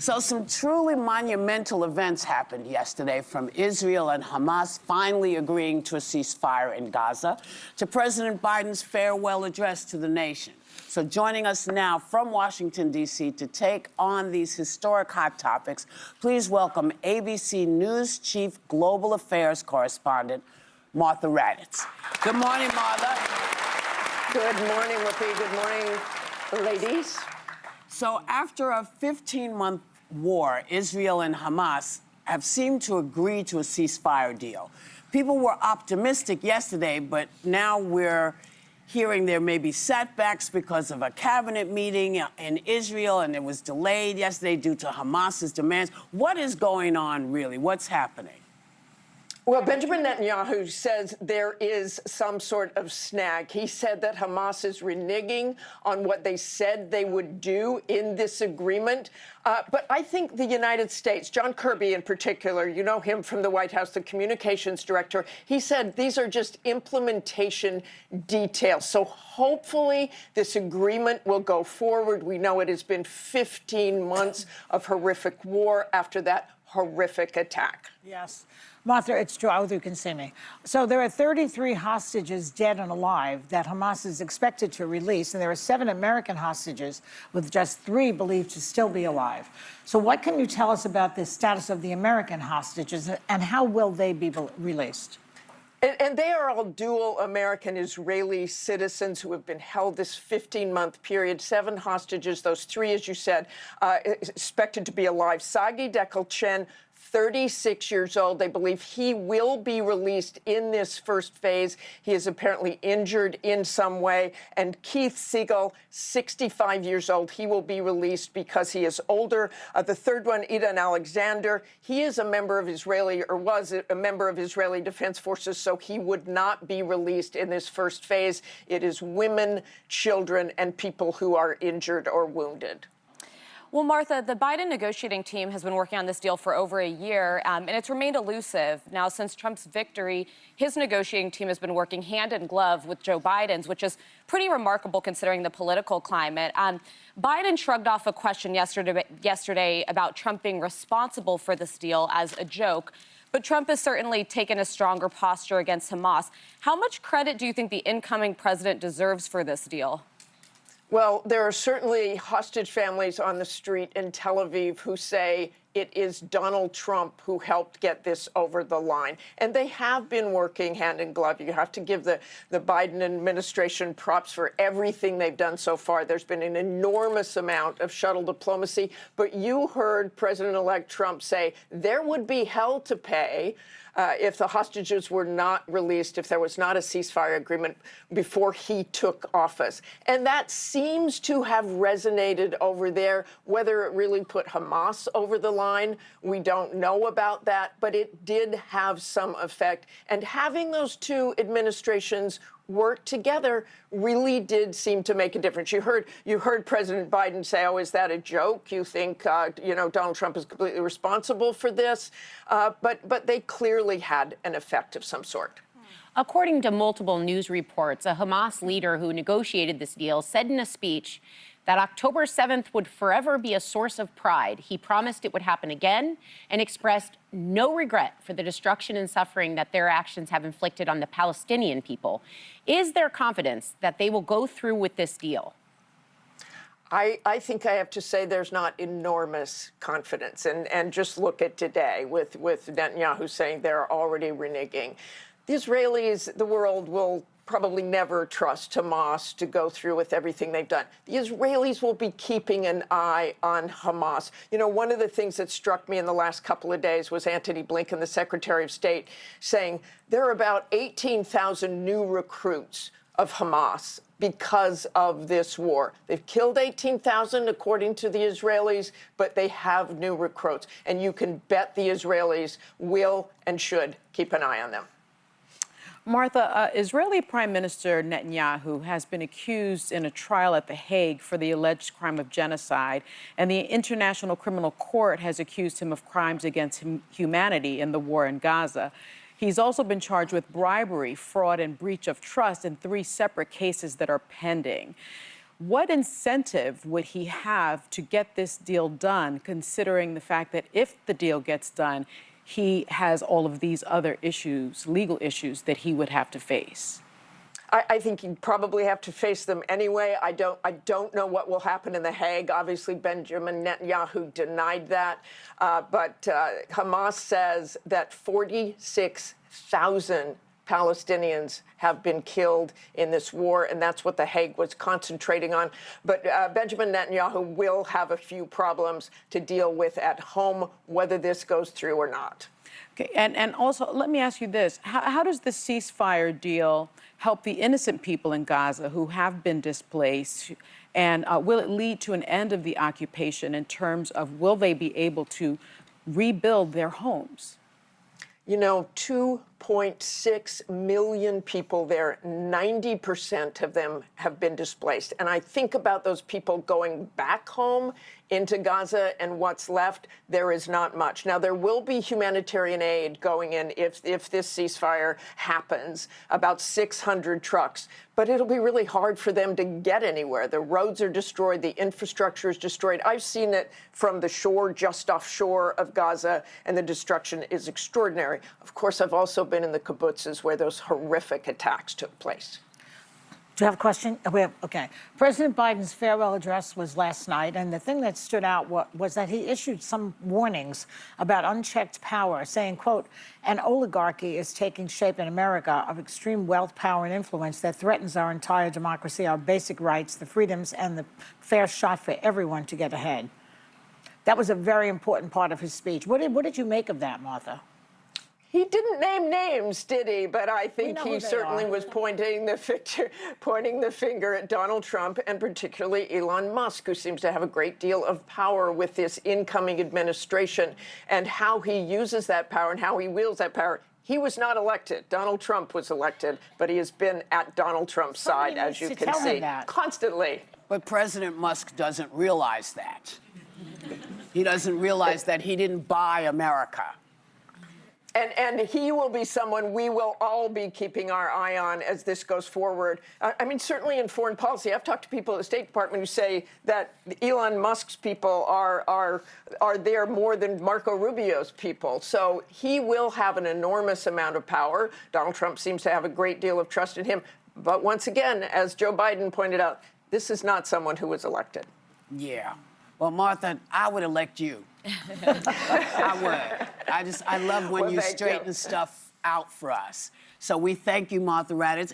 So some truly monumental events happened yesterday, from Israel and Hamas finally agreeing to a ceasefire in Gaza to President Biden's farewell address to the nation. So joining us now from Washington, D.C. to take on these historic hot topics, please welcome ABC News Chief Global Affairs Correspondent, Martha Raddatz. Good morning, Martha. Good morning, Whoopi. Good morning, ladies. So after a 15-month war, Israel and Hamas have seemed to agree to a ceasefire deal. People were optimistic yesterday, but now we're hearing there may be setbacks because of a cabinet meeting in Israel, and it was delayed yesterday due to Hamas's demands. What is going on, really? What's happening? Well, Benjamin Netanyahu says there is some sort of snag. He said that Hamas is reneging on what they said they would do in this agreement. But I think the United States, John Kirby in particular, you know him from the White House, the communications director, he said these are just implementation details. So hopefully this agreement will go forward. We know it has been 15 months of horrific war after that horrific attack. Yes. Martha, it's true. I hope you can see me. So there are 33 hostages dead and alive that Hamas is expected to release, and there are 7 American hostages, with just 3 believed to still be alive. So what can you tell us about the status of the American hostages, and how will they be released? And they are all dual American-Israeli citizens who have been held this 15-month period. 7 hostages, those 3, as you said, expected to be alive. Sagi Dekel-Chen, 36 years old. They believe he will be released in this first phase. He is apparently injured in some way. And Keith Siegel, 65 years old, he will be released because he is older. The third one, Idan Alexander, he is a member of Israeli, or was a member of Israeli Defense Forces, so he would not be released in this first phase. It is women, children, and people who are injured or wounded. Well, Martha, the Biden negotiating team has been working on this deal for over a year, and it's remained elusive. Now, since Trump's victory, his negotiating team has been working hand in glove with Joe Biden's, which is pretty remarkable considering the political climate. Biden shrugged off a question yesterday about Trump being responsible for this deal as a joke, but Trump has certainly taken a stronger posture against Hamas. How much credit do you think the incoming president deserves for this deal? Well, there are certainly hostage families on the street in Tel Aviv who say it is Donald Trump who helped get this over the line. And they have been working hand in glove. You have to give the Biden administration props for everything they've done so far. There's been an enormous amount of shuttle diplomacy. But you heard President-elect Trump say there would be hell to pay if the hostages were not released, if there was not a ceasefire agreement before he took office. And that seems to have resonated over there. Whether it really put Hamas over the line, we don't know about that, but it did have some effect. And having those two administrations work together really did seem to make a difference. You heard President Biden say, "Oh, is that a joke? You think Donald Trump is completely responsible for this?" But they clearly had an effect of some sort. According to multiple news reports, a Hamas leader who negotiated this deal said in a speech that October 7th would forever be a source of pride. He promised it would happen again and expressed no regret for the destruction and suffering that their actions have inflicted on the Palestinian people. Is there confidence that they will go through with this deal? I think I have to say there's not enormous confidence. And just look at today with Netanyahu saying they're already reneging. The Israelis, the world will probably never trust Hamas to go through with everything they've done. The Israelis will be keeping an eye on Hamas. You know, one of the things that struck me in the last couple of days was Antony Blinken, the Secretary of State, saying there are about 18,000 new recruits of Hamas because of this war. They've killed 18,000, according to the Israelis, but they have new recruits. And you can bet the Israelis will and should keep an eye on them. Martha, Israeli Prime Minister Netanyahu has been accused in a trial at The Hague for the alleged crime of genocide, and the International Criminal Court has accused him of crimes against humanity in the war in Gaza. He's also been charged with bribery, fraud, and breach of trust in 3 separate cases that are pending. What incentive would he have to get this deal done, considering the fact that if the deal gets done, he has all of these other issues, legal issues, that he would have to face? I think he'd probably have to face them anyway. I don't know what will happen in The Hague. Obviously, Benjamin Netanyahu denied that. But Hamas says that 46,000 Palestinians have been killed in this war, and that's what The Hague was concentrating on. But Benjamin Netanyahu will have a few problems to deal with at home, whether this goes through or not. Okay, and also, let me ask you this. How does the ceasefire deal help the innocent people in Gaza who have been displaced? And will it lead to an end of the occupation in terms of will they be able to rebuild their homes? You know, 2.6 million people there, 90% of them have been displaced. And I think about those people going back home into Gaza, and what's left, there is not much. Now, there will be humanitarian aid going in if this ceasefire happens, about 600 trucks. But it'll be really hard for them to get anywhere. The roads are destroyed. The infrastructure is destroyed. I've seen it from the shore, just offshore of Gaza, and the destruction is extraordinary. Of course, I've also been in the kibbutzes where those horrific attacks took place. Do you have a question? Okay. President Biden's farewell address was last night, and the thing that stood out was that he issued some warnings about unchecked power, saying, quote, an oligarchy is taking shape in America of extreme wealth, power, and influence that threatens our entire democracy, our basic rights, the freedoms, and the fair shot for everyone to get ahead. That was a very important part of his speech. What did you make of that, Martha? He didn't name names, did he? But I think he certainly was pointing the finger at Donald Trump, and particularly Elon Musk, who seems to have a great deal of power with this incoming administration, and how he uses that power and how he wields that power. He was not elected. Donald Trump was elected, but he has been at Donald Trump's side, as you can see, constantly. But President Musk doesn't realize that. He doesn't realize that he didn't buy America. And he will be someone we will all be keeping our eye on as this goes forward. I mean, certainly in foreign policy, I've talked to people at the State Department who say that Elon Musk's people are there more than Marco Rubio's people. So he will have an enormous amount of power. Donald Trump seems to have a great deal of trust in him. But once again, as Joe Biden pointed out, this is not someone who was elected. Yeah. Well, Martha, I would elect you. I would. I love when you straighten stuff out for us. So we thank you, Martha Raddatz.